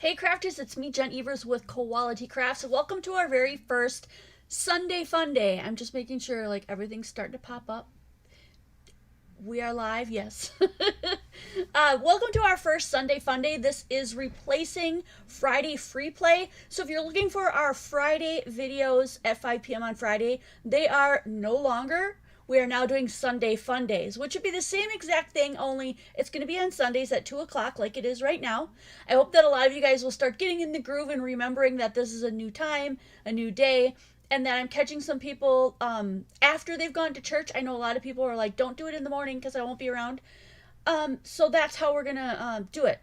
Hey crafters, it's me, Jen Evers with Quality Crafts. Welcome to our very first Sunday Fun Day. I'm just making sure like everything's starting to pop up. We are live, yes. Welcome to our first Sunday Fun Day. This is replacing Friday Free Play. So if you're looking for our Friday videos at 5 p.m. on Friday, they are no longer. We are now doing Sunday Fun Days, which would be the same exact thing, only it's going to be on Sundays at 2 o'clock like it is right now. I hope that a lot of you guys will start getting in the groove and remembering that this is a new time, a new day, and that I'm catching some people after they've gone to church. I know a lot of people are like, don't do it in the morning because I won't be around. So that's how we're going to do it.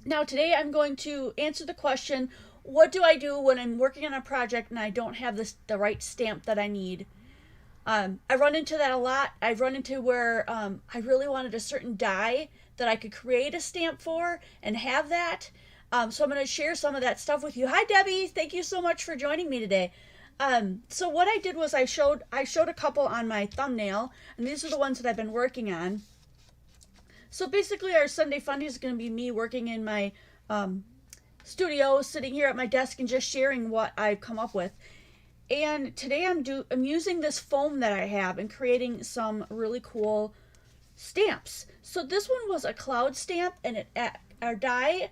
Now today I'm going to answer the question, what do I do when I'm working on a project and I don't have the right stamp that I need? I run into that a lot. I've run into where I really wanted a certain die that I could create a stamp for and have that. So I'm going to share some of that stuff with you. Hi, Debbie. Thank you so much for joining me today. So what I did was I showed a couple on my thumbnail, and these are the ones that I've been working on. So basically our Sunday Fun Day is going to be me working in my studio, sitting here at my desk and just sharing what I've come up with. And today I'm using this foam that I have and creating some really cool stamps. So this one was a cloud stamp, and our die,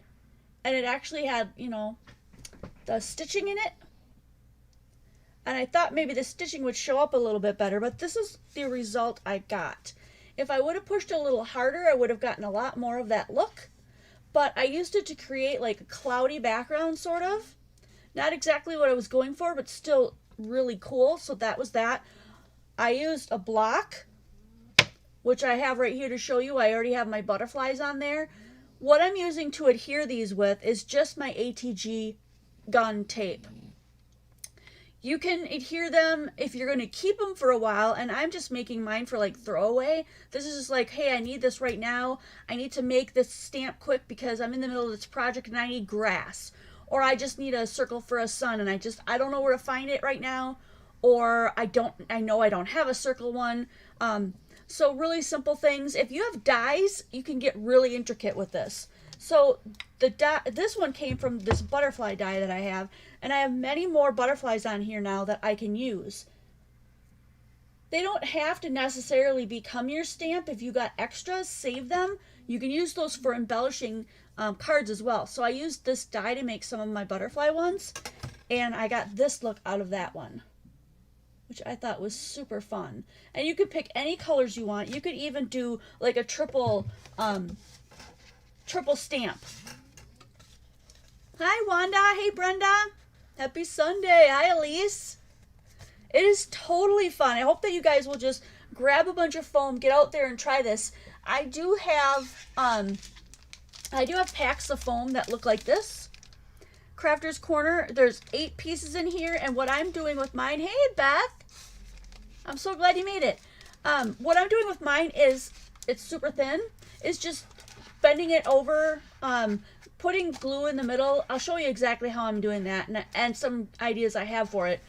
and it actually had, you know, the stitching in it. And I thought maybe the stitching would show up a little bit better, but this is the result I got. If I would have pushed a little harder, I would have gotten a lot more of that look. But I used it to create like a cloudy background, sort of. Not exactly what I was going for, but still really cool. So that was that. I used a block, which I have right here to show you. I already have my butterflies on there. What I'm using to adhere these with is just my ATG gun tape. You can adhere them if you're going to keep them for a while, and I'm just making mine for like throwaway. This is just like, hey, I need this right now. I need to make this stamp quick because I'm in the middle of this project and I need grass. Or I just need a circle for a sun and I don't know where to find it right now. Or I know I don't have a circle one. So really simple things. If you have dies, you can get really intricate with this. So this one came from this butterfly die that I have, and I have many more butterflies on here now that I can use. They don't have to necessarily become your stamp. If you got extras, save them. You can use those for embellishing cards as well. So I used this die to make some of my butterfly ones, and I got this look out of that one, which I thought was super fun. And you could pick any colors you want. You could even do like a triple stamp. Hi, Wanda. Hey, Brenda. Happy Sunday. Hi, Elise. It is totally fun. I hope that you guys will just grab a bunch of foam, get out there and try this. I do have packs of foam that look like this. Crafter's Corner. There's 8 pieces in here, and what I'm doing with mine, hey Beth, I'm so glad you made it. What I'm doing with mine is, it's super thin, is just bending it over, putting glue in the middle. I'll show you exactly how I'm doing that and some ideas I have for it.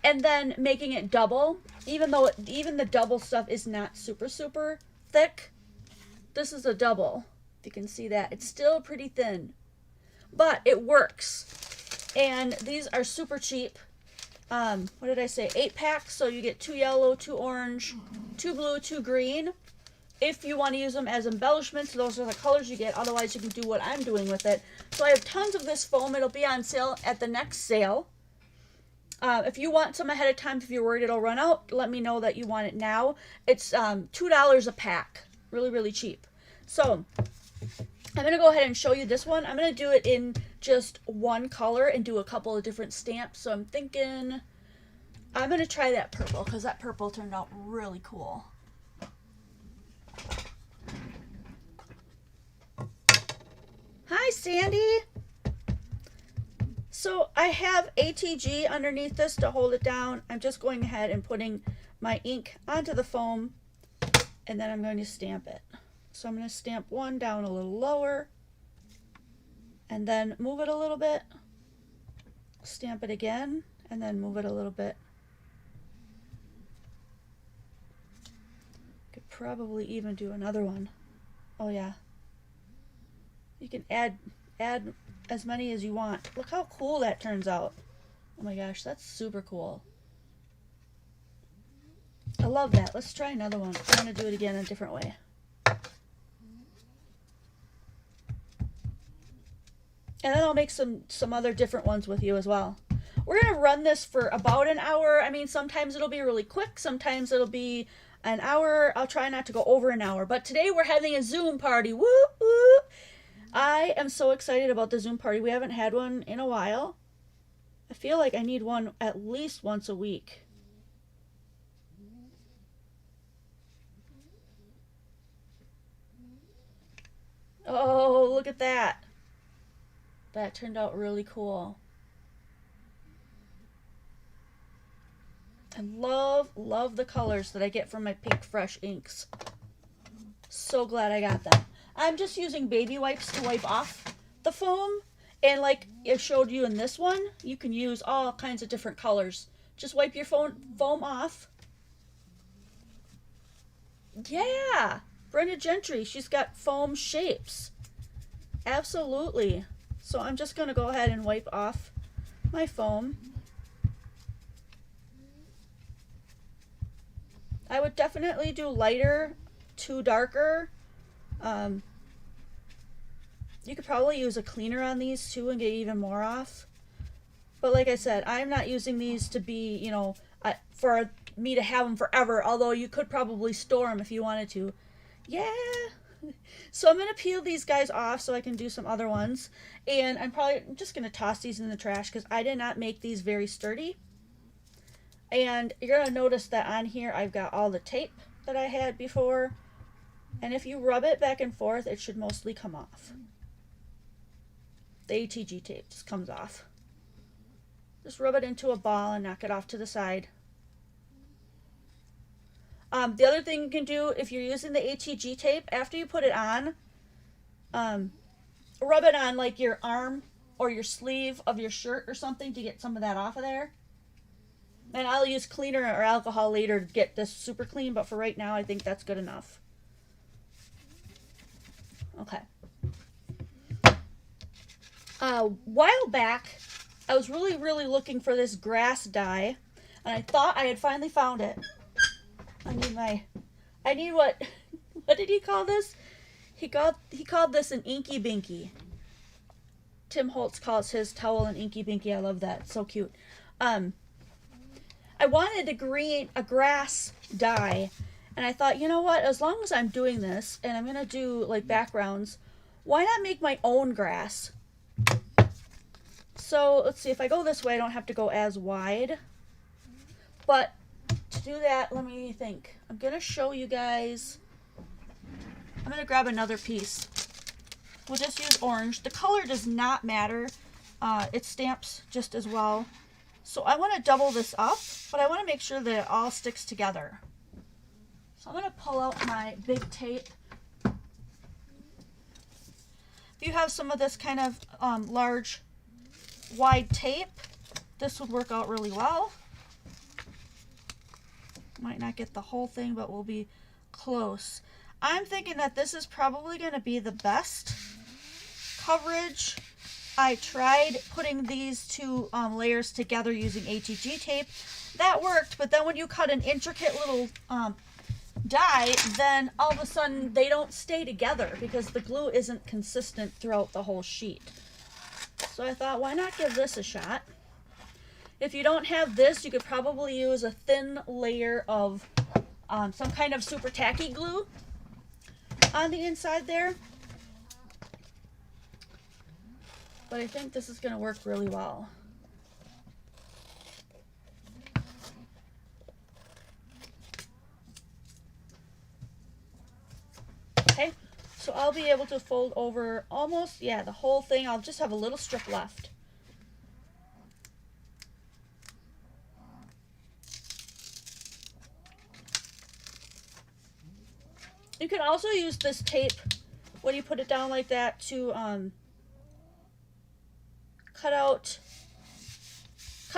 And then making it double, even though even the double stuff is not super thick. This is a double. If you can see that, it's still pretty thin, but it works. And these are super cheap. What did I say? 8 packs, so you get 2 yellow, 2 orange, 2 blue, 2 green. If you want to use them as embellishments, those are the colors you get. Otherwise, you can do what I'm doing with it. So I have tons of this foam. It'll be on sale at the next sale. If you want some ahead of time, if you're worried it'll run out, let me know that you want it now. It's $2 a pack. Really, really cheap. So I'm going to go ahead and show you this one. I'm going to do it in just one color and do a couple of different stamps. So I'm thinking I'm going to try that purple because that purple turned out really cool. Hi, Sandy. So I have ATG underneath this to hold it down. I'm just going ahead and putting my ink onto the foam, and then I'm going to stamp it. So I'm going to stamp one down a little lower, and then move it a little bit, stamp it again, and then move it a little bit. Could probably even do another one. Oh yeah. You can add add as many as you want. Look how cool that turns out. Oh my gosh, that's super cool. I love that. Let's try another one. I want to do it again in a different way. And then I'll make some other different ones with you as well. We're going to run this for about an hour. I mean, sometimes it'll be really quick. Sometimes it'll be an hour. I'll try not to go over an hour. But today we're having a Zoom party. Woo woo! I am so excited about the Zoom party. We haven't had one in a while. I feel like I need one at least once a week. Oh, look at that. That turned out really cool. I love the colors that I get from my Pink Fresh inks. So glad I got them. I'm just using baby wipes to wipe off the foam. And like I showed you in this one, you can use all kinds of different colors. Just wipe your foam off. Yeah, Brenda Gentry, she's got foam shapes. Absolutely. So I'm just going to go ahead and wipe off my foam. I would definitely do lighter to darker. You could probably use a cleaner on these too and get even more off. But like I said, I'm not using these to be, you know, for me to have them forever, although you could probably store them if you wanted to. Yeah. So I'm going to peel these guys off so I can do some other ones. And I'm just going to toss these in the trash because I did not make these very sturdy. And you're going to notice that on here I've got all the tape that I had before. And if you rub it back and forth, it should mostly come off. The ATG tape just comes off. Just rub it into a ball and knock it off to the side. The other thing you can do if you're using the ATG tape, after you put it on, rub it on like your arm or your sleeve of your shirt or something to get some of that off of there. And I'll use cleaner or alcohol later to get this super clean, but for right now I think that's good enough. Okay. A while back, I was really looking for this grass dye, and I thought I had finally found it. I need what did he call this? He called this an Inky Binky. Tim Holtz calls his towel an Inky Binky. I love that. It's so cute. I wanted a grass dye, and I thought, you know what? As long as I'm doing this, and I'm gonna do like backgrounds, why not make my own grass? So let's see, if I go this way, I don't have to go as wide. But to do that, let me think. I'm going to show you guys. I'm going to grab another piece. We'll just use orange. The color does not matter. It stamps just as well. So I want to double this up, but I want to make sure that it all sticks together. So I'm going to pull out my big tape. If you have some of this kind of large wide tape, this would work out really well. Might not get the whole thing, but we'll be close. I'm thinking that this is probably going to be the best coverage. I tried putting these two layers together using ATG tape. That worked, but then when you cut an intricate little die, then all of a sudden they don't stay together because the glue isn't consistent throughout the whole sheet. So I thought, why not give this a shot? If you don't have this, you could probably use a thin layer of some kind of super tacky glue on the inside there. But I think this is going to work really well. Okay, so I'll be able to fold over almost, yeah, the whole thing. I'll just have a little strip left. You can also use this tape when you put it down like that to cut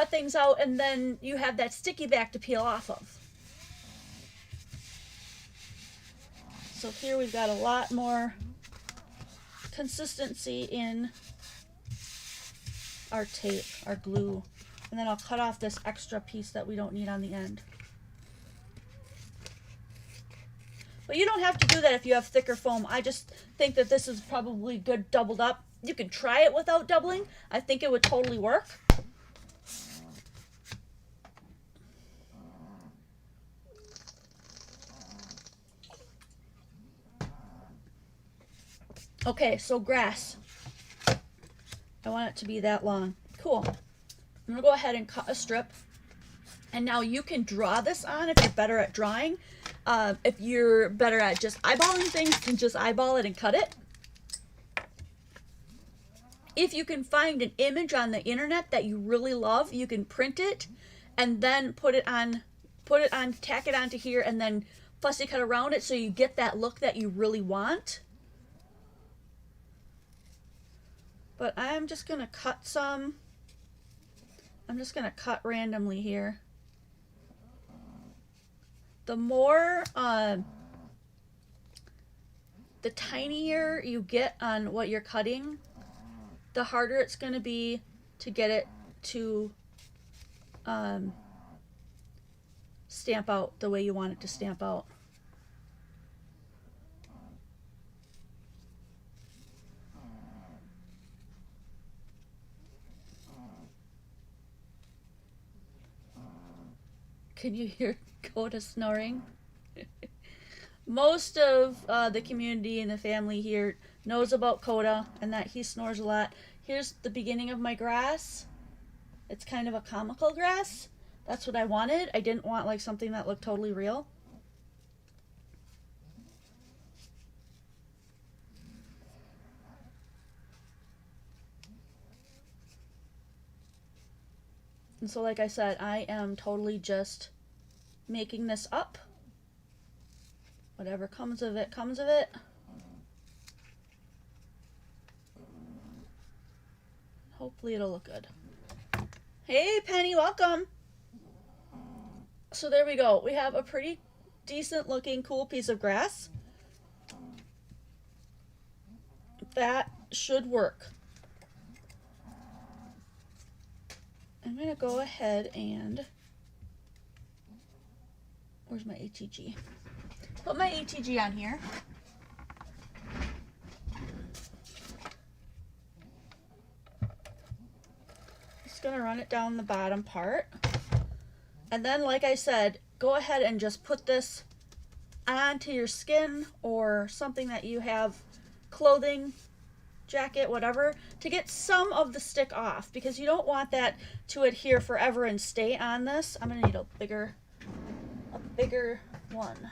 things out, and then you have that sticky back to peel off of. So here we've got a lot more consistency in our tape, our glue. And then I'll cut off this extra piece that we don't need on the end. But you don't have to do that if you have thicker foam. I just think that this is probably good doubled up. You can try it without doubling. I think it would totally work. Okay, so grass. I want it to be that long. Cool. I'm gonna go ahead and cut a strip. And now you can draw this on if you're better at drawing. If you're better at just eyeballing things, then just eyeball it and cut it. If you can find an image on the internet that you really love, you can print it and then put it on, tack it onto here, and then fussy cut around it so you get that look that you really want. But I'm just gonna cut some. I'm just gonna cut randomly here. The more, the tinier you get on what you're cutting, the harder it's going to be to get it to stamp out the way you want it to stamp out. Can you hear Coda snoring? Most of the community and the family here knows about Coda and that he snores a lot. Here's the beginning of my grass. It's kind of a comical grass. That's what I wanted. I didn't want like something that looked totally real. And so like I said, I am totally just making this up. Whatever comes of it, comes of it. Hopefully it'll look good. Hey Penny, welcome. So there we go. We have a pretty decent looking cool piece of grass. That should work. I'm going to go ahead and, where's my ATG? Put my ATG on here. Just going to run it down the bottom part. And then, like I said, go ahead and just put this onto your skin or something that you have, clothing, jacket, whatever, to get some of the stick off, because you don't want that to adhere forever and stay on this. I'm gonna need a bigger one.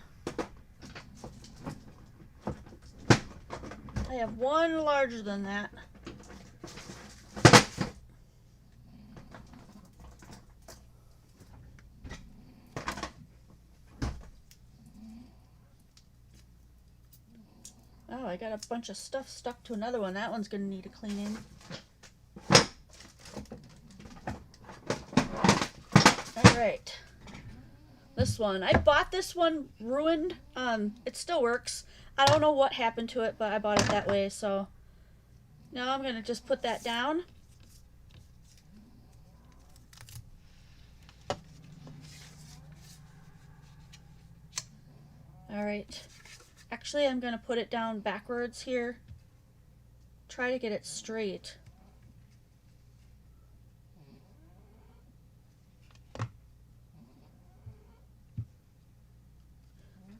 I have one larger than that. Oh, I got a bunch of stuff stuck to another one. That one's going to need a cleaning. Alright. This one. I bought this one ruined. It still works. I don't know what happened to it, but I bought it that way, so now I'm going to just put that down. Alright. Actually, I'm going to put it down backwards here. Try to get it straight.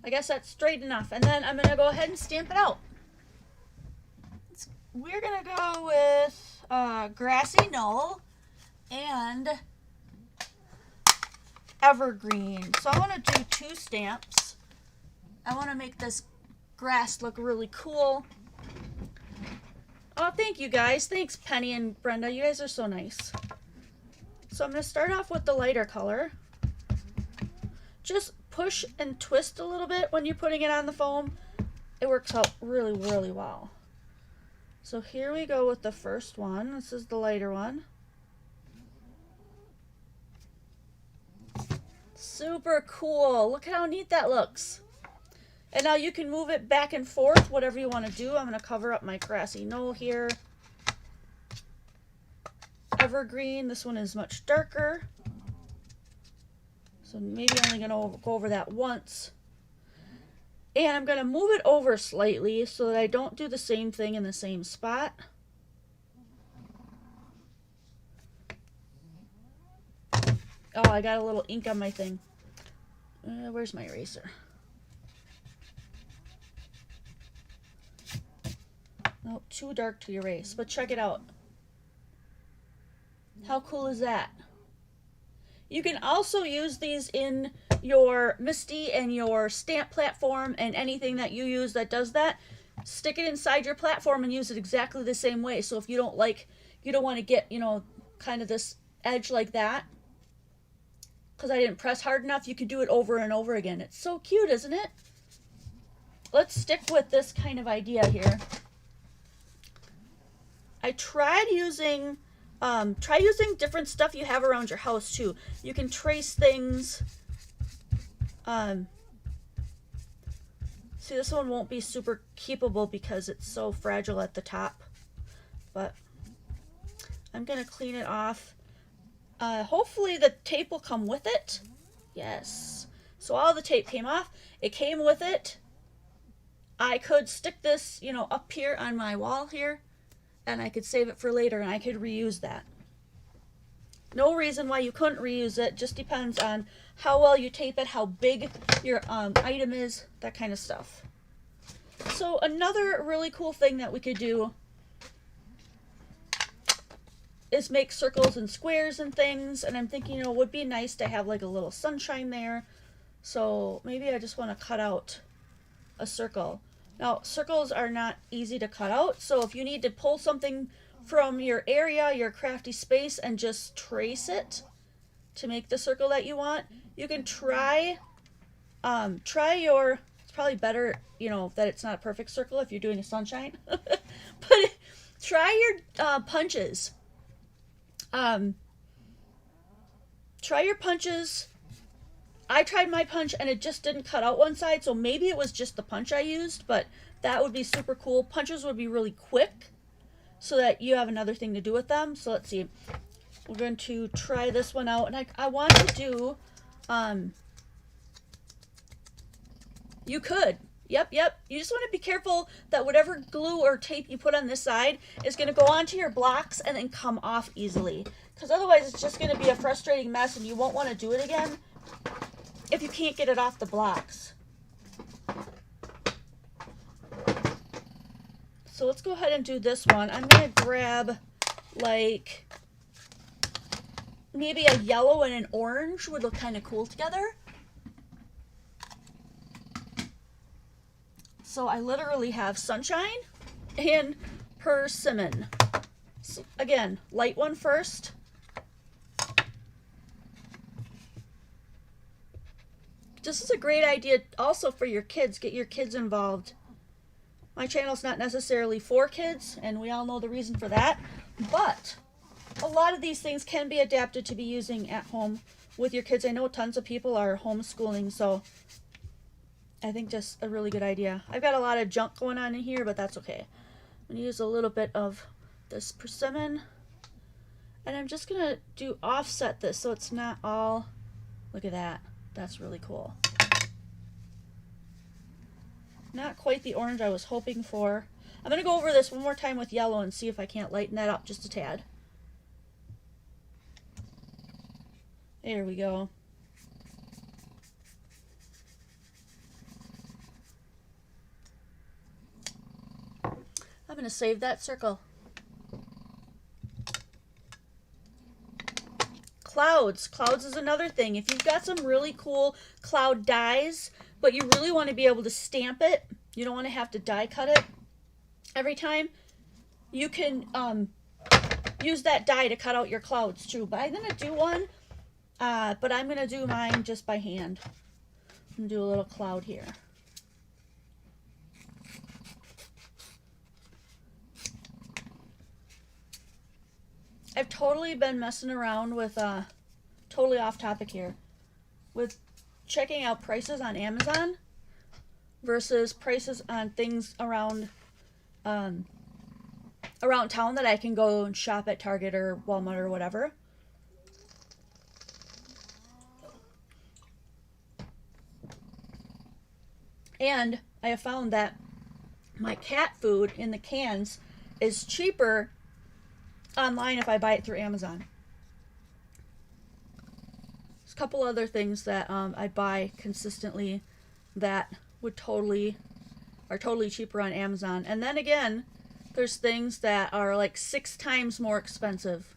I guess that's straight enough. And then I'm going to go ahead and stamp it out. We're going to go with Grassy Knoll and Evergreen. So I want to do 2 stamps. I want to make this grass look really cool. Oh, thank you guys. Thanks, Penny and Brenda. You guys are so nice. So I'm going to start off with the lighter color. Just push and twist a little bit when you're putting it on the foam. It works out really, really well. So here we go with the first one. This is the lighter one. Super cool. Look how neat that looks. And now you can move it back and forth, whatever you want to do. I'm going to cover up my grassy knoll here. evergreen. This one is much darker. So maybe I'm only going to go over that once. And I'm going to move it over slightly so that I don't do the same thing in the same spot. Oh, I got a little ink on my thing. Where's my eraser? Oh, too dark to erase, but check it out. How cool is that? You can also use these in your Misty and your stamp platform and anything that you use that does that. Stick it inside your platform and use it exactly the same way. So if you don't want to get, kind of this edge like that, because I didn't press hard enough, you could do it over and over again. It's so cute, isn't it? Let's stick with this kind of idea here. I tried using, try using different stuff you have around your house too. You can trace things. See, this one won't be super keepable because it's so fragile at the top. But I'm going to clean it off. Hopefully the tape will come with it. Yes. So all the tape came off. It came with it. I could stick this, up here on my wall here, and I could save it for later, and I could reuse that. No reason why you couldn't reuse it. Just depends on how well you tape it, how big your item is, that kind of stuff. So another really cool thing that we could do is make circles and squares and things, and I'm thinking, it would be nice to have like a little sunshine there. So maybe I just want to cut out a circle. Now, circles are not easy to cut out, so if you need to pull something from your area, your crafty space, and just trace it to make the circle that you want, you can try your, it's probably better, that it's not a perfect circle if you're doing a sunshine, but try your punches. Try your punches. I tried my punch and it just didn't cut out one side, so maybe it was just the punch I used, but that would be super cool. Punches would be really quick so that you have another thing to do with them. So let's see. We're going to try this one out, and I want to do, you could. Yep. You just want to be careful that whatever glue or tape you put on this side is going to go onto your blocks and then come off easily. Because otherwise it's just going to be a frustrating mess and you won't want to do it again if you can't get it off the blocks. So let's go ahead and do this one. I'm going to grab like maybe a yellow and an orange would look kind of cool together. So I literally have sunshine and persimmon. So again, light one first. This is a great idea also for your kids. Get your kids involved. My channel's not necessarily for kids, and we all know the reason for that, but a lot of these things can be adapted to be using at home with your kids. I know tons of people are homeschooling, so I think just a really good idea. I've got a lot of junk going on in here, but that's okay. I'm going to use a little bit of this persimmon, and I'm just going to offset this so it's not all, look at that. That's really cool. Not quite the orange I was hoping for. I'm going to go over this one more time with yellow and see if I can't lighten that up just a tad. There we go. I'm going to save that circle. Clouds. Clouds is another thing. If you've got some really cool cloud dies, but you really want to be able to stamp it, you don't want to have to die cut it every time, you can use that die to cut out your clouds too. But I'm going to do one, but I'm going to do mine just by hand. I'm going to do a little cloud here. I've totally been messing around with, totally off topic here, with checking out prices on Amazon versus prices on things around around town that I can go and shop at Target or Walmart or whatever. And I have found that my cat food in the cans is cheaper online if I buy it through Amazon. There's a couple other things that I buy consistently that are totally cheaper on Amazon. And then again, there's things that are like 6 times more expensive.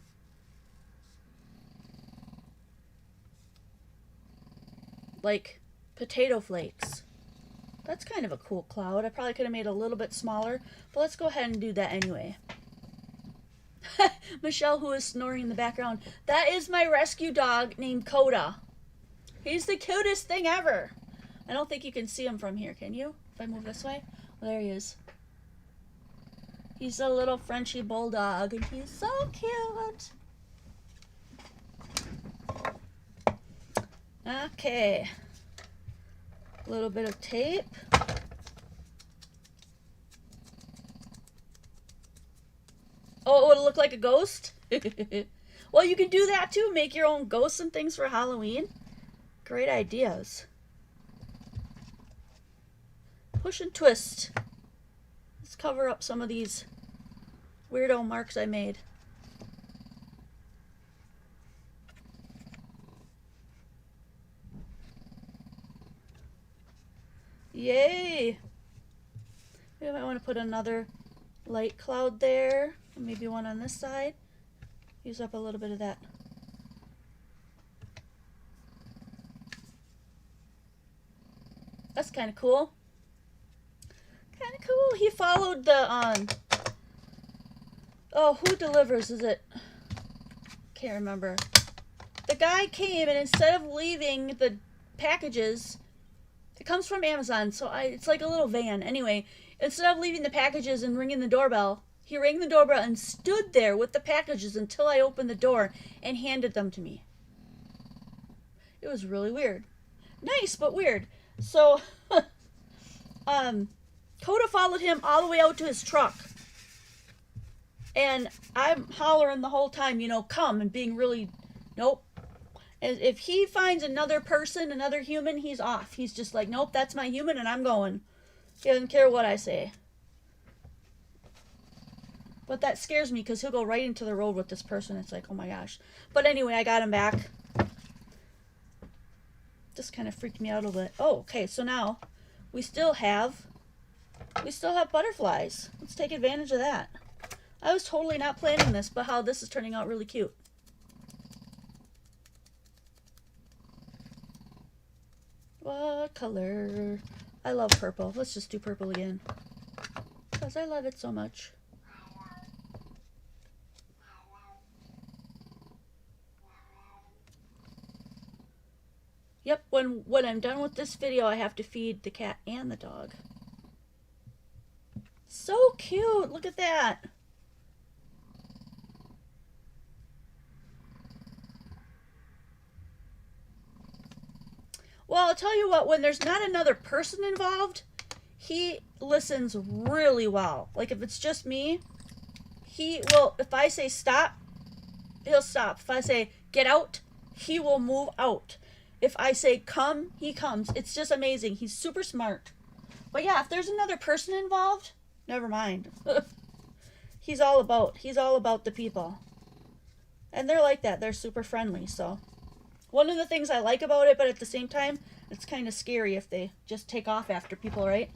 Like potato flakes. That's kind of a cool cloud. I probably could have made it a little bit smaller, but let's go ahead and do that anyway. Michelle, who is snoring in the background. That is my rescue dog named Coda. He's the cutest thing ever. I don't think you can see him from here, can you? If I move this way? Well, there he is. He's a little Frenchy bulldog, and he's so cute. Okay. A little bit of tape. Oh, it'll look like a ghost? Well, you can do that too. Make your own ghosts and things for Halloween. Great ideas. Push and twist. Let's cover up some of these weirdo marks I made. Yay! Maybe I might want to put another light cloud there. Maybe one on this side. Use up a little bit of that. That's kind of cool. Kind of cool. He followed the, oh, who delivers? Is it? Can't remember. The guy came, and instead of leaving the packages, it comes from Amazon, so it's like a little van. Anyway, instead of leaving the packages and ringing the doorbell, he rang the doorbell and stood there with the packages until I opened the door and handed them to me. It was really weird. Nice, but weird. So, Coda followed him all the way out to his truck. And I'm hollering the whole time, you know, come, and being really, nope. And if he finds another person, another human, he's off. He's just like, nope, that's my human and I'm going. He doesn't care what I say. But that scares me because he'll go right into the road with this person. It's like, oh my gosh. But anyway, I got him back. Just kind of freaked me out a little bit. Oh, okay, so now we still have butterflies. Let's take advantage of that. I was totally not planning this, but how this is turning out really cute. What color? I love purple. Let's just do purple again. Because I love it so much. Yep, when I'm done with this video, I have to feed the cat and the dog. So cute! Look at that! Well, I'll tell you what, when there's not another person involved, he listens really well. Like, if it's just me, he will, if I say stop, he'll stop. If I say get out, he will move out. If I say come, he comes. It's just amazing. He's super smart. But yeah, if there's another person involved, never mind. He's all about the people. And they're like that. They're super friendly, so. One of the things I like about it, but at the same time, it's kind of scary if they just take off after people, right?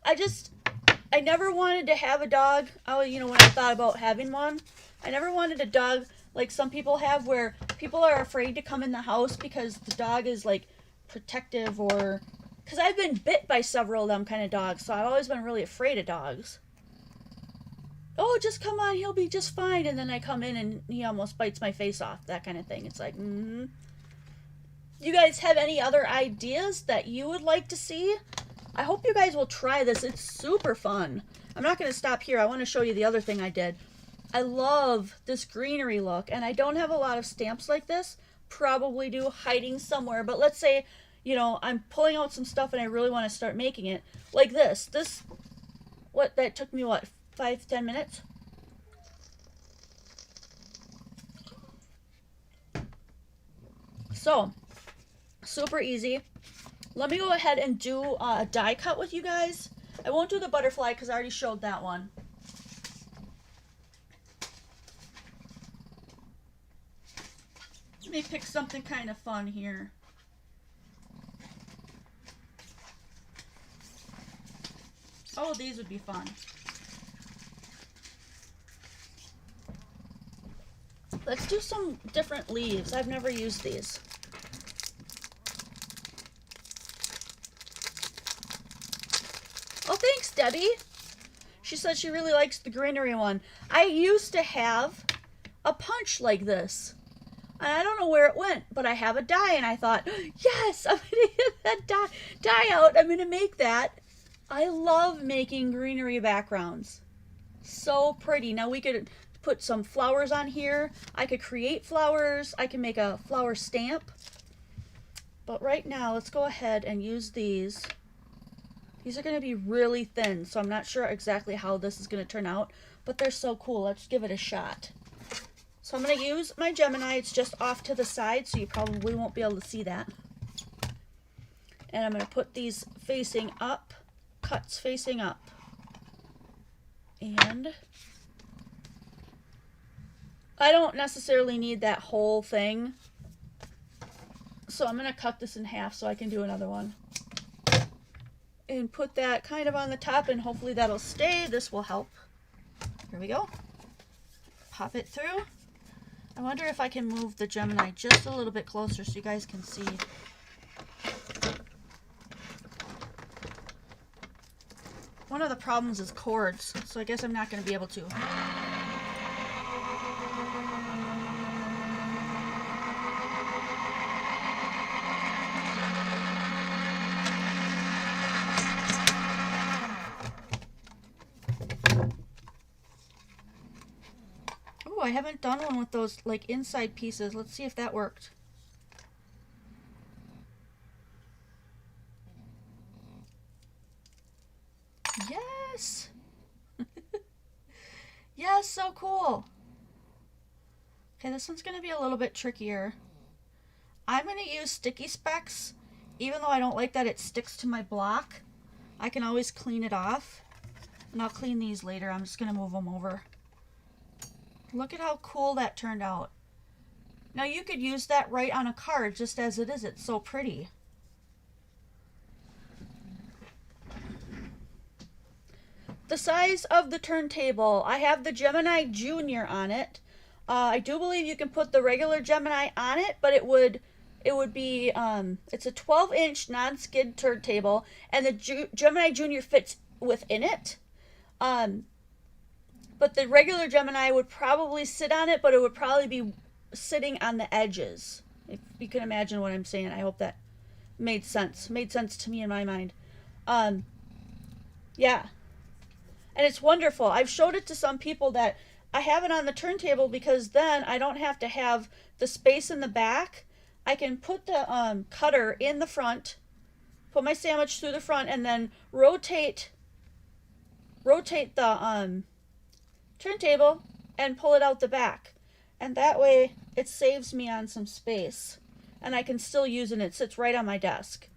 I never wanted to have a dog. You know, when I thought about having one, I never wanted a dog like some people have, where people are afraid to come in the house because the dog is like protective, or because I've been bit by several of them kind of dogs, so I've always been really afraid of dogs. Oh, just come on, he'll be just fine. And then I come in and he almost bites my face off, that kind of thing. It's like, You guys have any other ideas that you would like to see? I hope you guys will try this. It's super fun. I'm not going to stop here. I want to show you the other thing I did. I love this greenery look, and I don't have a lot of stamps like this. Probably do hiding somewhere, but let's say, you know, I'm pulling out some stuff and I really want to start making it. Like this. What, that took me, what, 5-10 minutes? So, super easy. Let me go ahead and do a die cut with you guys. I won't do the butterfly because I already showed that one. Let me pick something kind of fun here. Oh, these would be fun. Let's do some different leaves. I've never used these. Oh, thanks, Debbie. She said she really likes the greenery one. I used to have a punch like this. And I don't know where it went, but I have a die, and I thought, yes, I'm going to get that die out. I'm going to make that. I love making greenery backgrounds. So pretty. Now we could put some flowers on here. I could create flowers. I can make a flower stamp. But right now, let's go ahead and use these. These are going to be really thin, so I'm not sure exactly how this is going to turn out, but they're so cool. Let's give it a shot. So I'm going to use my Gemini. It's just off to the side, so you probably won't be able to see that. And I'm going to put these facing up, cuts facing up. And I don't necessarily need that whole thing, so I'm going to cut this in half so I can do another one. And put that kind of on the top, and hopefully that'll stay. This will help. Here we go. Pop it through. I wonder if I can move the Gemini just a little bit closer so you guys can see. One of the problems is cords, so I guess I'm not going to be able to. I haven't done one with those like inside pieces. Let's see if that worked. Yes. Yes, so cool. Okay, this one's going to be a little bit trickier. I'm going to use sticky specks. Even though I don't like that it sticks to my block, I can always clean it off. And I'll clean these later. I'm just going to move them over. Look at how cool that turned out. Now you could use that right on a card just as it is. It's so pretty. The size of the turntable. I have the Gemini Junior on it. I do believe you can put the regular Gemini on it, but it would be, it's a 12-inch non-skid turntable, and the Gemini Junior fits within it. But the regular Gemini would probably sit on it, but it would probably be sitting on the edges. If you can imagine what I'm saying. I hope that made sense. Made sense to me in my mind. Yeah. And it's wonderful. I've showed it to some people that I have it on the turntable because then I don't have to have the space in the back. I can put the cutter in the front, put my sandwich through the front, and then rotate the turntable and pull it out the back, and that way it saves me on some space and I can still use it. It sits right on my desk.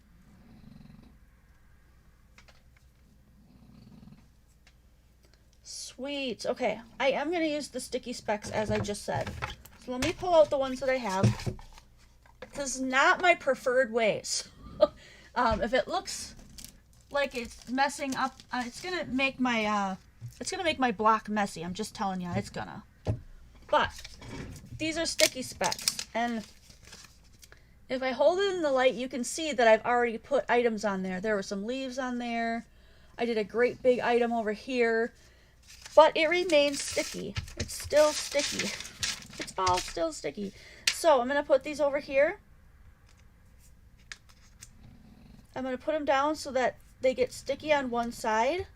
Sweet. Okay, I am going to use the sticky specks as I just said, so let me pull out the ones that I have. This is not my preferred ways. If it looks like it's messing up, it's gonna make my block messy. I'm just telling you, it's gonna. But these are sticky specks, and if I hold it in the light, you can see that I've already put items on there. There were some leaves on there. I did a great big item over here, but it remains sticky. It's still sticky. It's all still sticky. So I'm gonna put these over here. I'm gonna put them down so that they get sticky on one side.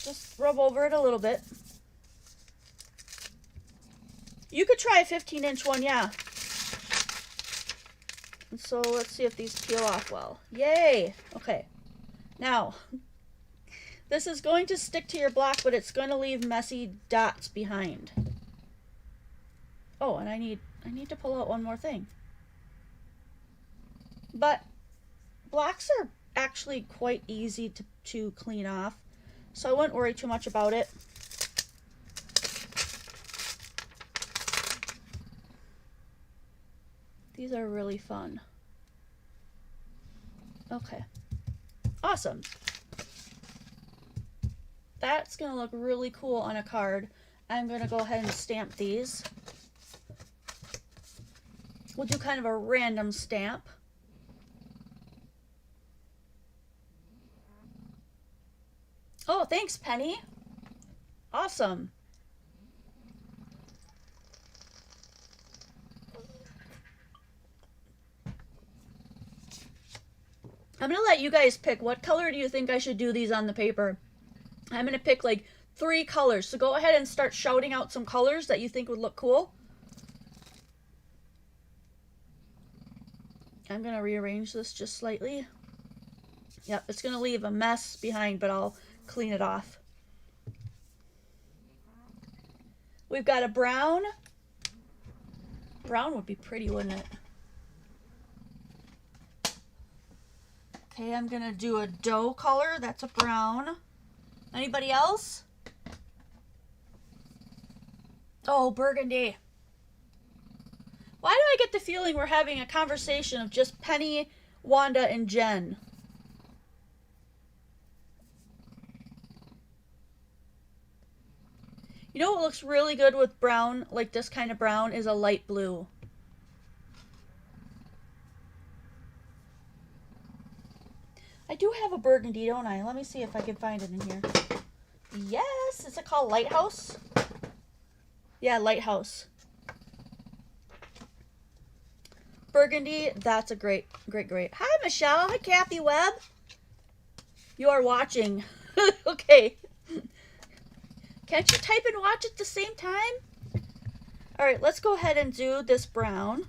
Just rub over it a little bit. You could try a 15-inch one, yeah. And so let's see if these peel off well. Yay! Okay. Now, this is going to stick to your block, but it's going to leave messy dots behind. Oh, and I need to pull out one more thing. But blocks are actually quite easy to clean off, so I wouldn't worry too much about it. These are really fun. Okay. Awesome. That's going to look really cool on a card. I'm going to go ahead and stamp these. We'll do kind of a random stamp. Oh, thanks, Penny. Awesome. I'm going to let you guys pick. What color do you think I should do these on the paper? I'm going to pick like 3 colors. So go ahead and start shouting out some colors that you think would look cool. I'm going to rearrange this just slightly. Yep, it's going to leave a mess behind, but I'll clean it off. We've got a brown. Brown would be pretty, wouldn't it? Okay, I'm going to do a dough color. That's a brown. Anybody else? Oh, burgundy. Why do I get the feeling we're having a conversation of just Penny, Wanda, and Jen? You know what looks really good with brown, like this kind of brown, is a light blue. I do have a burgundy, don't I? Let me see if I can find it in here. Yes, is it called Lighthouse? Yeah, Lighthouse. Burgundy, that's a great. Hi, Michelle. Hi, Kathy Webb. You are watching. Okay. Can't you type and watch at the same time? All right, let's go ahead and do this brown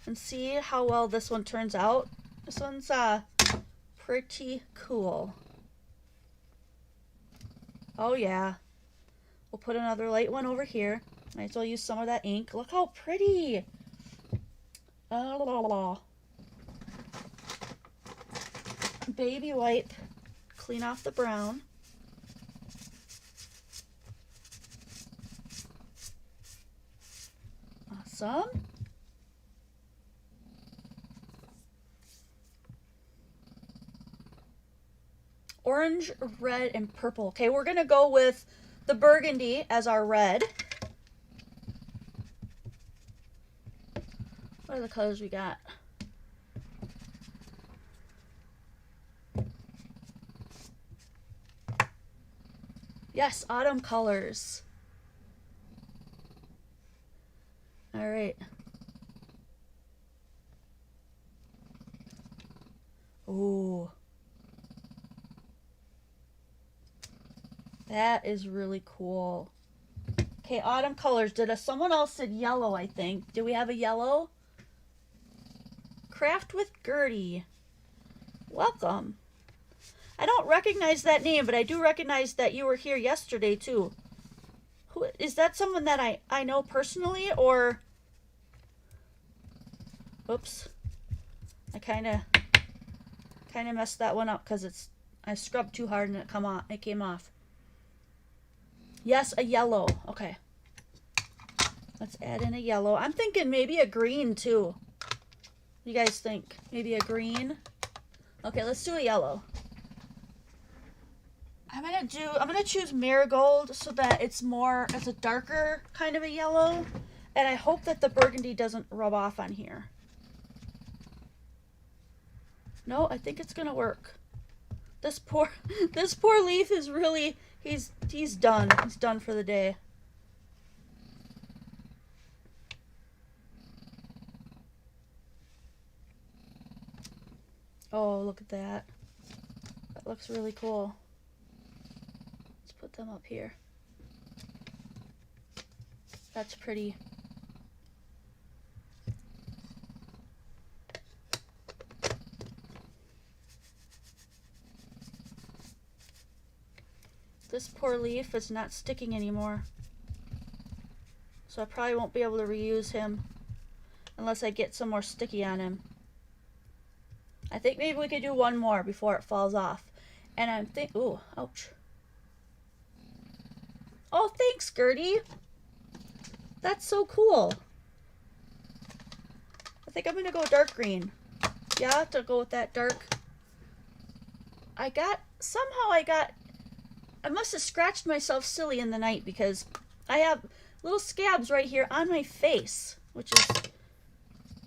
and see how well this one turns out. This one's pretty cool. Oh yeah. We'll put another light one over here. Might as well use some of that ink. Look how pretty. Baby wipe. Clean off the brown. Awesome. Orange, red, and purple. Okay, we're going to go with the burgundy as our red. What are the colors we got? Yes, autumn colors. All right. Ooh. That is really cool. Okay, autumn colors. Someone else said yellow, I think. Do we have a yellow? Craft with Gertie. Welcome. I don't recognize that name, but I do recognize that you were here yesterday too. Who is that? Someone that I know personally, or oops. I kind of messed that one up because I scrubbed too hard and it came off. Yes, a yellow. Okay. Let's add in a yellow. I'm thinking maybe a green too. What do you guys think? Maybe a green? Okay, let's do a yellow. I'm gonna choose marigold so that it's a darker kind of a yellow. And I hope that the burgundy doesn't rub off on here. No, I think it's gonna work. This poor leaf is really, he's done. He's done for the day. Oh, look at that. That looks really cool. Let's put them up here. That's pretty. This poor leaf is not sticking anymore. So I probably won't be able to reuse him unless I get some more sticky on him. I think maybe we could do one more before it falls off. And I'm thinking, ooh, ouch. Oh, thanks, Gertie. That's so cool. I think I'm going to go dark green. Yeah, I have to go with that dark. I must have scratched myself silly in the night because I have little scabs right here on my face, which is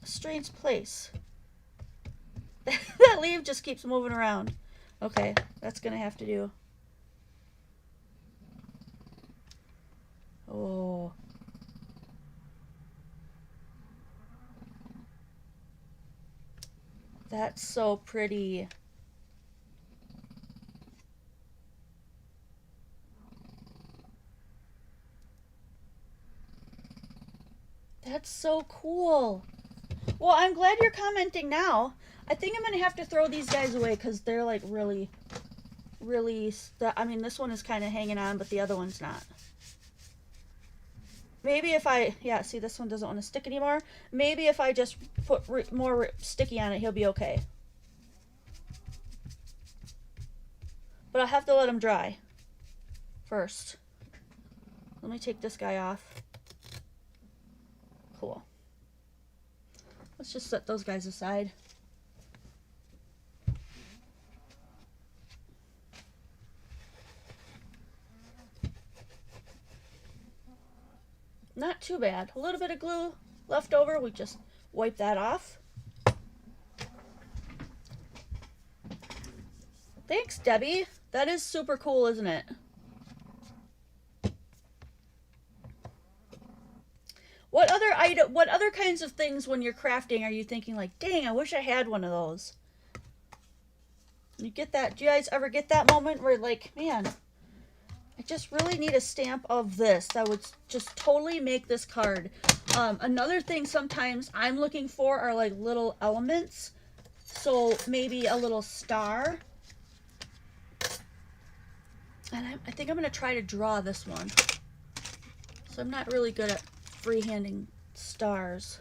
a strange place. That leaf just keeps moving around. Okay, that's going to have to do. Oh. That's so pretty. That's so cool. Well, I'm glad you're commenting now. I think I'm going to have to throw these guys away because they're like really, I mean, this one is kind of hanging on, but the other one's not. Maybe if yeah, see, this one doesn't want to stick anymore. Maybe if I just put more sticky on it, he'll be okay. But I'll have to let him dry first. Let me take this guy off. Cool. Let's just set those guys aside. Not too bad. A little bit of glue left over. We just wipe that off. Thanks, Debbie. That is super cool, isn't it? What other kinds of things when you're crafting are you thinking like, dang, I wish I had one of those? You get that? Do you guys ever get that moment where like, man, I just really need a stamp of this that would just totally make this card. Another thing sometimes I'm looking for are like little elements. So maybe a little star. And I think I'm going to try to draw this one. So I'm not really good at freehanding stars.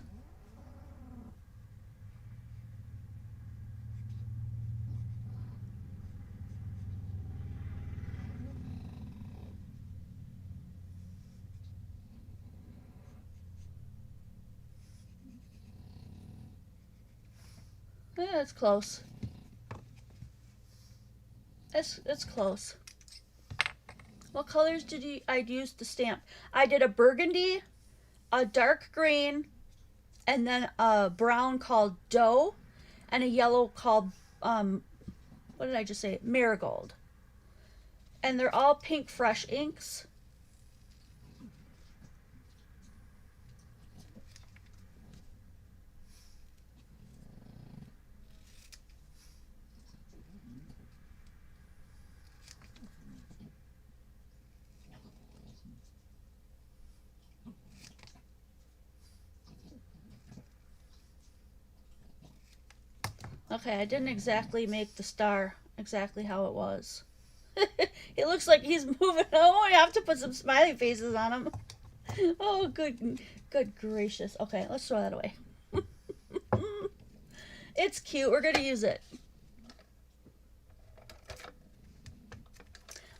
Yeah, it's close. It's close. What colors did I use to stamp? I did a burgundy, a dark green, and then a brown called Dough, and a yellow called, what did I just say? Marigold. And they're all pink fresh inks. Okay, I didn't exactly make the star exactly how it was. It looks like he's moving. Oh, I have to put some smiley faces on him. Oh, good gracious. Okay, let's throw that away. It's cute. We're going to use it.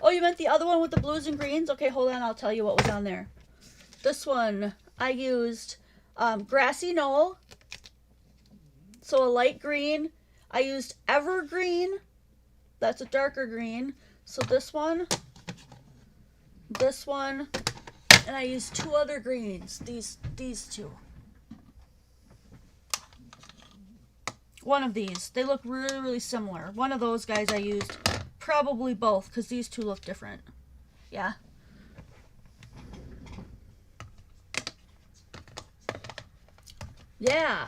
Oh, you meant the other one with the blues and greens? Okay, hold on. I'll tell you what was on there. This one, I used Grassy Knoll. So a light green. I used Evergreen. That's a darker green. So this one, and I used two other greens. These two. One of these. They look really, really similar. One of those guys I used. Probably both, because these two look different. Yeah. Yeah.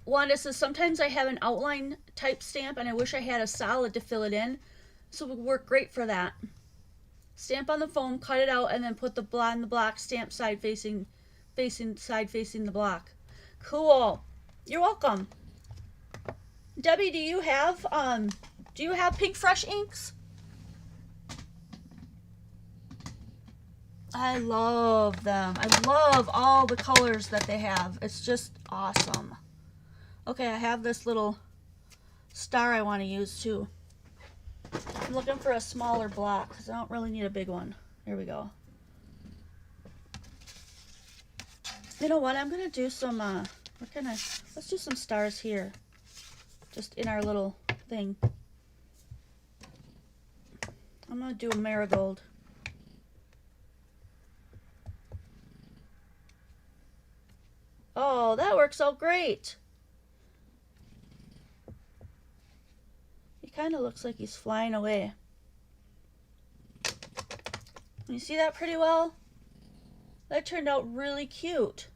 Wanda says, sometimes I have an outline type stamp and I wish I had a solid to fill it in. So it would work great for that. Stamp on the foam, cut it out, and then put the block stamp side facing the block. Cool. You're welcome. Debbie, do you have pink fresh inks? I love them. I love all the colors that they have. It's just awesome. Okay, I have this little star I want to use too. I'm looking for a smaller block because I don't really need a big one. Here we go. You know what? I'm going to do some, let's do some stars here. Just in our little thing. I'm going to do a marigold. Oh, that works out great. He kind of looks like he's flying away. You see that pretty well? That turned out really cute.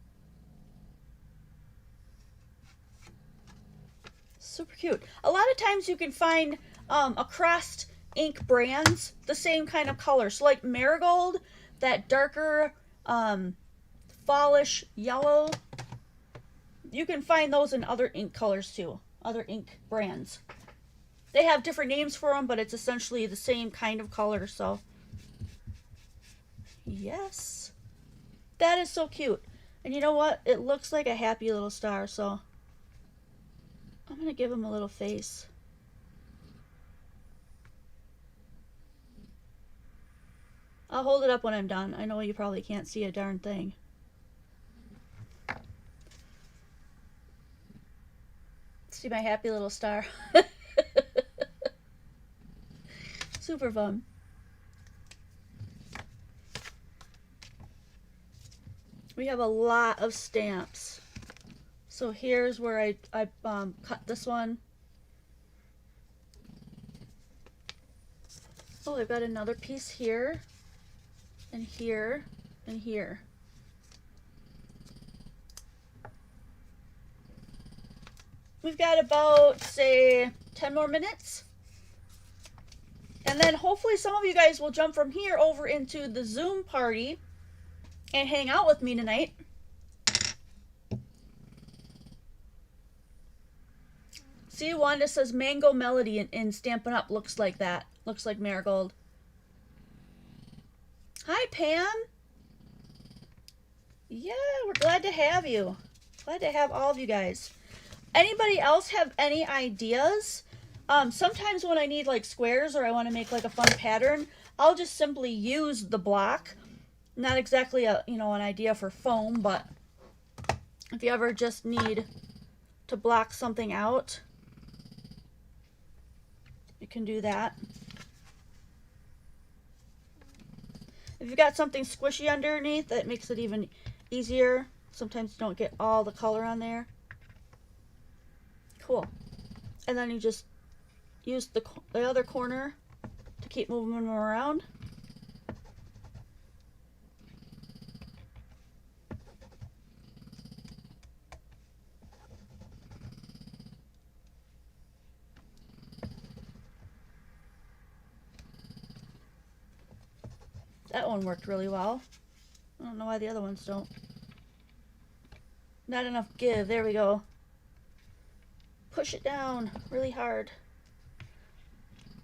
Super cute. A lot of times you can find across ink brands the same kind of color. So like marigold, that darker fallish yellow, you can find those in other ink colors too, other ink brands. They have different names for them, but it's essentially the same kind of color. So yes, that is so cute. And you know what? It looks like a happy little star, so I'm going to give him a little face. I'll hold it up when I'm done. I know you probably can't see a darn thing. See my happy little star. Super fun. We have a lot of stamps. So here's where I cut this one. Oh, I've got another piece here, and here, and here. We've got about, say, 10 more minutes. And then hopefully some of you guys will jump from here over into the Zoom party and hang out with me tonight. See, Wanda says Mango Melody in Stampin' Up! Looks like that. Looks like marigold. Hi, Pam. Yeah, we're glad to have you. Glad to have all of you guys. Anybody else have any ideas? Sometimes when I need like squares or I want to make like a fun pattern, I'll just simply use the block. Not exactly a, an idea for foam, but if you ever just need to block something out, you can do that. If you've got something squishy underneath, that makes it even easier. Sometimes you don't get all the color on there. Cool. And then you just use the other corner to keep moving them around. That one worked really well. I don't know why the other ones don't. Not enough give. There we go. Push it down really hard.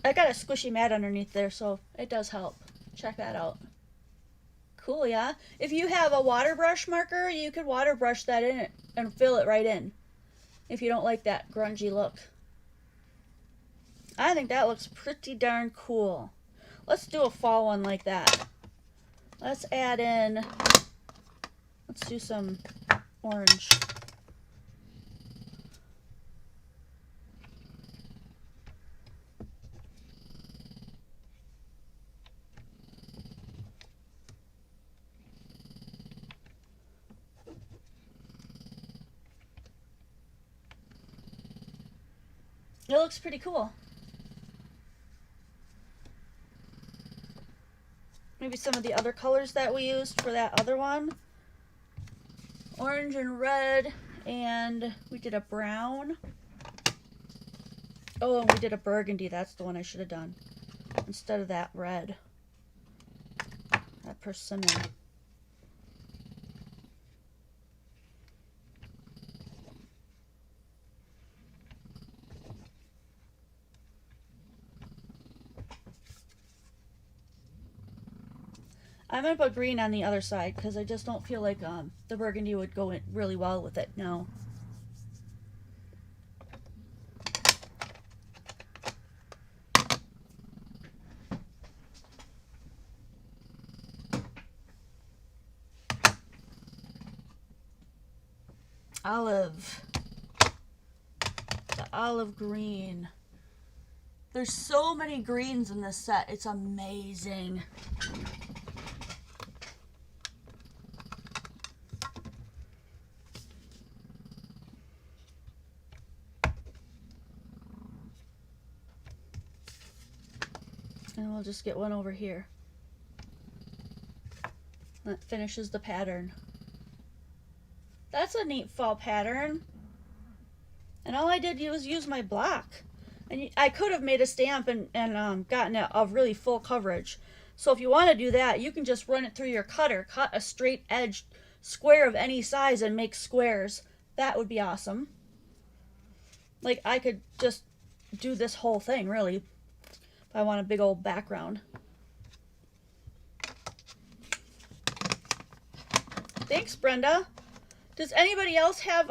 I got a squishy mat underneath there, so it does help. Check that out. Cool, yeah? If you have a water brush marker, you could water brush that in it and fill it right in. If you don't like that grungy look. I think that looks pretty darn cool. Let's do a fall one like that. Let's add in, let's do some orange. It looks pretty cool. Maybe some of the other colors that we used for that other one. Orange and red, and we did a brown. Oh, and we did a burgundy. That's the one I should have done instead of that red. That persimmon. I'm going to put green on the other side because I just don't feel like the burgundy would go in really well with it. No. Olive. The olive green. There's so many greens in this set. It's amazing. And we'll just get one over here. That finishes the pattern. That's a neat fall pattern. And all I did was use my block. And I could have made a stamp and gotten a really full coverage. So if you want to do that, you can just run it through your cutter. Cut a straight edge square of any size and make squares. That would be awesome. Like, I could just do this whole thing, really, if I want a big old background. Thanks, Brenda. Does anybody else have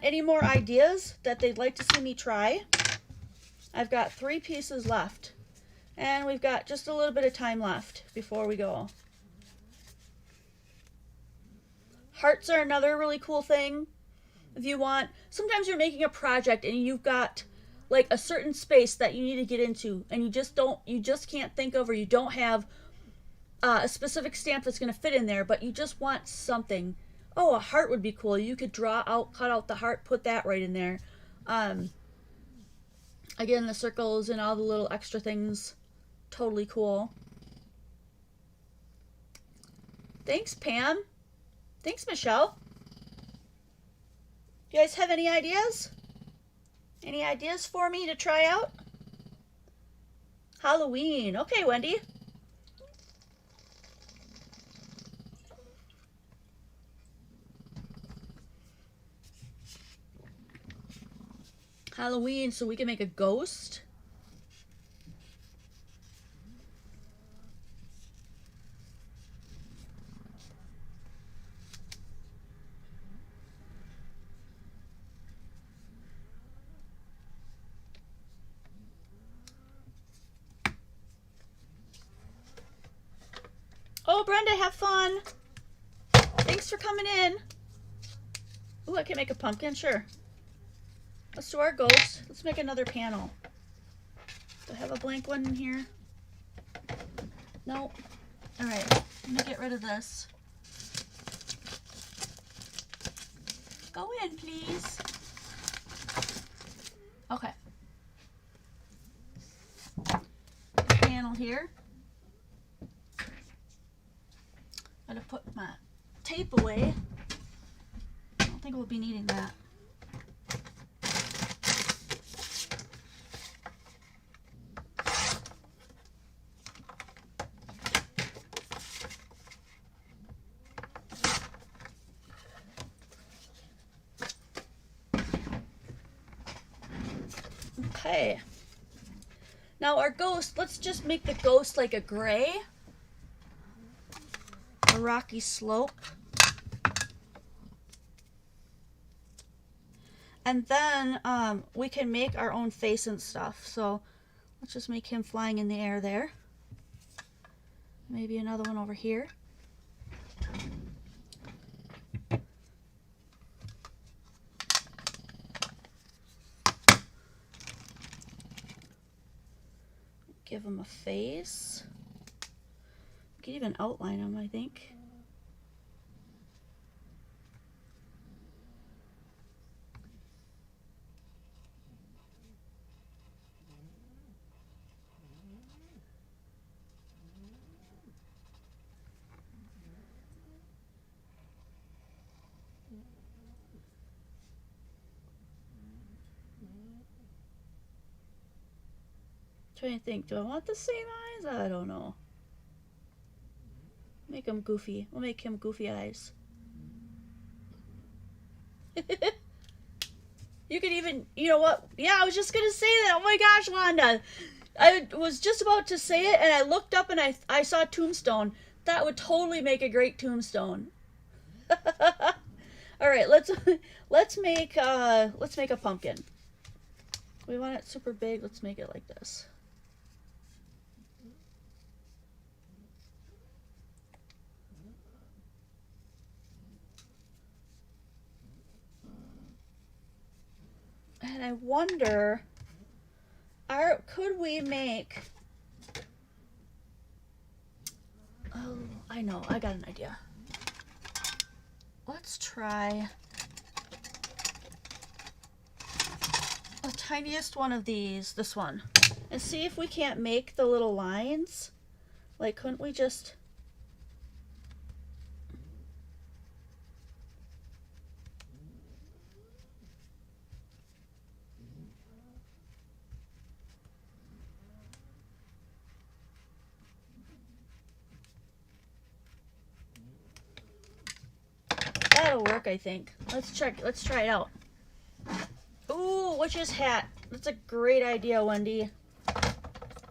any more ideas that they'd like to see me try? I've got 3 pieces left. And we've got just a little bit of time left before we go. Hearts are another really cool thing. If you want, sometimes you're making a project and you've got like a certain space that you need to get into and you just can't think of, or you don't have a specific stamp that's going to fit in there, but you just want something. Oh, a heart would be cool. You could cut out the heart, put that right in there. Again, the circles and all the little extra things, totally cool. Thanks, Pam. Thanks, Michelle. You guys have any ideas? Any ideas for me to try out? Halloween. Okay, Wendy. Halloween, so we can make a ghost. Oh, Brenda, have fun. Thanks for coming in. Ooh, I can make a pumpkin, sure. Let's do our ghost. Let's make another panel. Do I have a blank one in here? No. All right, let me get rid of this. Go in, please. Okay. Panel here. Gotta put my tape away. I don't think we'll be needing that. Okay. Now our ghost, let's just make the ghost like a gray. A rocky slope. And then we can make our own face and stuff. So let's just make him flying in the air there. Maybe another one over here. Give him a face. You can even outline him, I think. Trying to think, do I want the same eyes? I don't know. Make him goofy. We'll make him goofy eyes. You could even, you know what? Yeah, I was just going to say that. Oh my gosh, Wanda. I was just about to say it, and I looked up and I saw Tombstone. That would totally make a great tombstone. All right, let's make a pumpkin. We want it super big. Let's make it like this. And I wonder, could we make... Oh, I know. I got an idea. Let's try the tiniest one of these, this one, and see if we can't make the little lines. Like, couldn't we just... That'll work, I think. Let's check. Let's try it out. Ooh, witch's hat. That's a great idea, Wendy.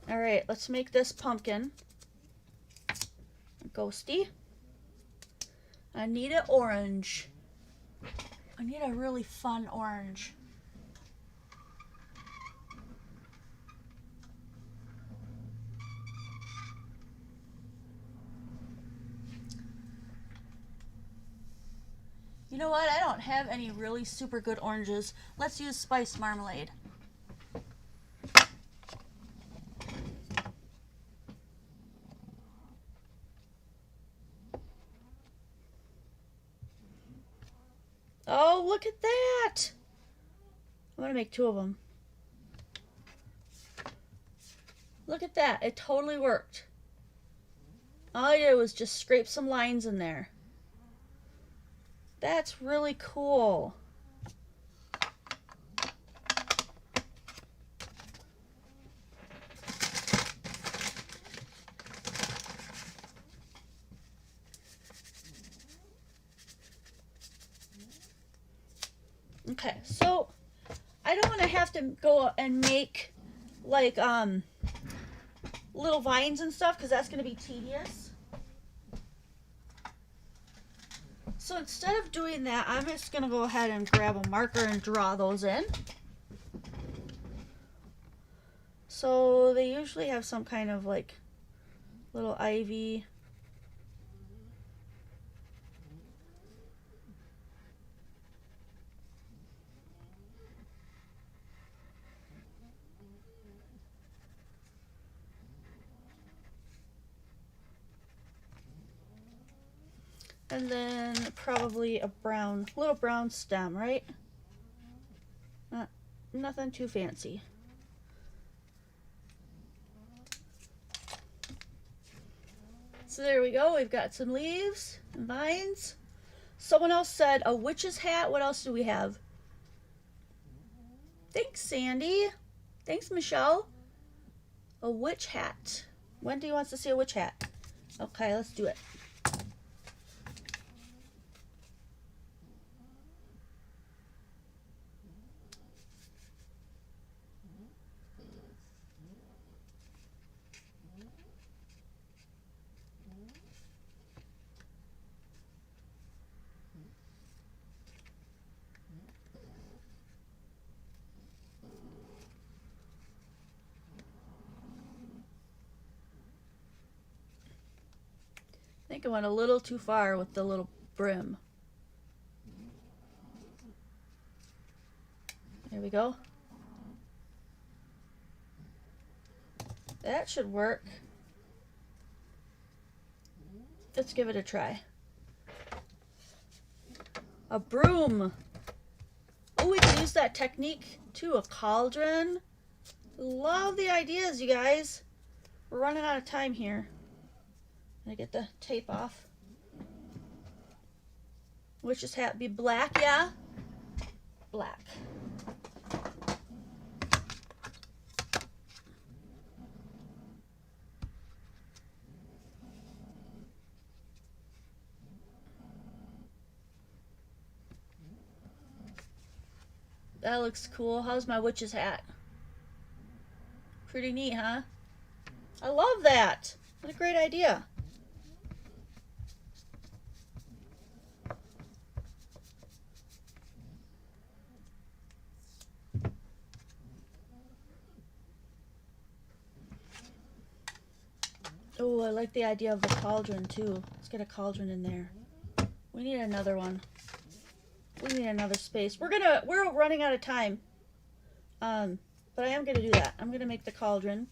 All right, let's make this pumpkin. Ghosty. I need an orange. I need a really fun orange. You know what? I don't have any really super good oranges. Let's use spice marmalade. Oh, look at that! I'm gonna make 2 of them. Look at that. It totally worked. All I did was just scrape some lines in there. That's really cool. Okay, so I don't want to have to go and make like little vines and stuff because that's going to be tedious. So instead of doing that, I'm just going to go ahead and grab a marker and draw those in. So they usually have some kind of like little ivy. And then probably a little brown stem, right? Nothing too fancy. So there we go. We've got some leaves and vines. Someone else said a witch's hat. What else do we have? Thanks, Sandy. Thanks, Michelle. A witch hat. Wendy wants to see a witch hat. Okay, let's do it. I think I went a little too far with the little brim. There we go. That should work. Let's give it a try. A broom. Oh, we can use that technique too. A cauldron. Love the ideas, you guys. We're running out of time here. I get the tape off. Witch's hat be black, yeah? Black. That looks cool. How's my witch's hat? Pretty neat, huh? I love that. What a great idea. Ooh, I like the idea of the cauldron too. Let's get a cauldron in there. We need another one. We need another space. We're running out of time. But I am gonna do that. I'm gonna make the cauldron.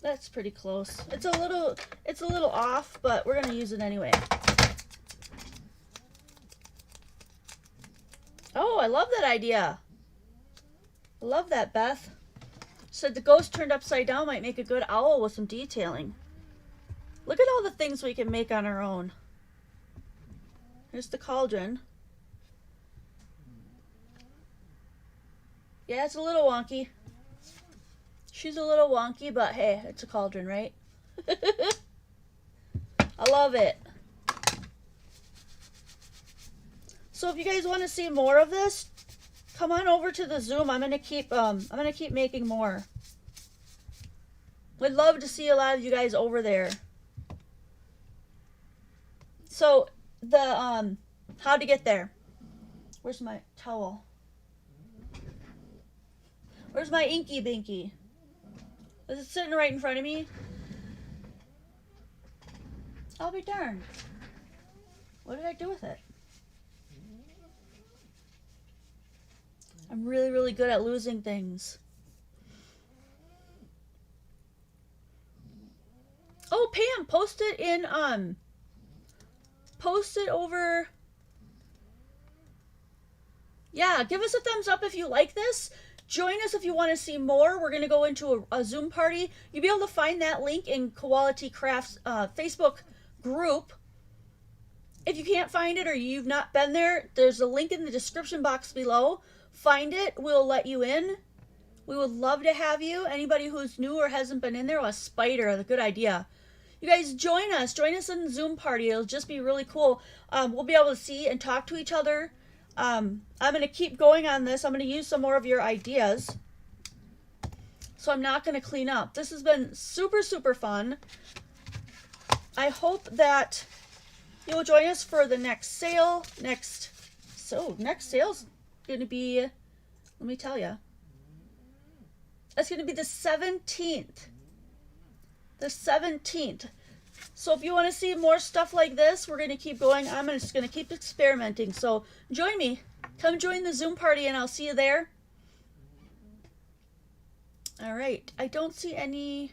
That's pretty close. It's a little off, but we're gonna use it anyway. Oh, I love that idea. I love that, Beth. Said the ghost turned upside down might make a good owl with some detailing. Look at all the things we can make on our own. Here's the cauldron. Yeah, it's a little wonky. She's a little wonky, but hey, it's a cauldron, right? I love it. So if you guys want to see more of this, come on over to the Zoom. I'm gonna keep making more. Would love to see a lot of you guys over there. So the how to get there. Where's my towel? Where's my inky binky? Is it sitting right in front of me? I'll be darned. What did I do with it? I'm really, really good at losing things. Oh, Pam, post it in, post it over. Yeah, give us a thumbs up if you like this. Join us if you want to see more. We're going to go into a Zoom party. You'll be able to find that link in Quality Crafts Facebook group. If you can't find it or you've not been there, there's a link in the description box below. Find it. We'll let you in. We would love to have you. Anybody who's new or hasn't been in there, a spider, a good idea. You guys join us. Join us in the Zoom party. It'll just be really cool. We'll be able to see and talk to each other. I'm going to keep going on this. I'm going to use some more of your ideas. So I'm not going to clean up. This has been super, super fun. I hope that you'll join us for the next sale. Next sale's going to be, let me tell you. That's going to be the 17th. The 17th. So if you want to see more stuff like this, we're going to keep going. I'm just going to keep experimenting. So join me. Come join the Zoom party and I'll see you there. All right. I don't see any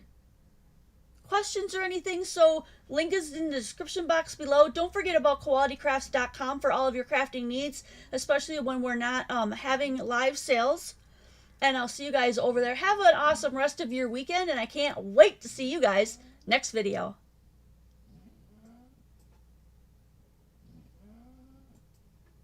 questions or anything. So link is in the description box below. Don't forget about qualitycrafts.com for all of your crafting needs, especially when we're not having live sales. And I'll see you guys over there. Have an awesome rest of your weekend. And I can't wait to see you guys next video.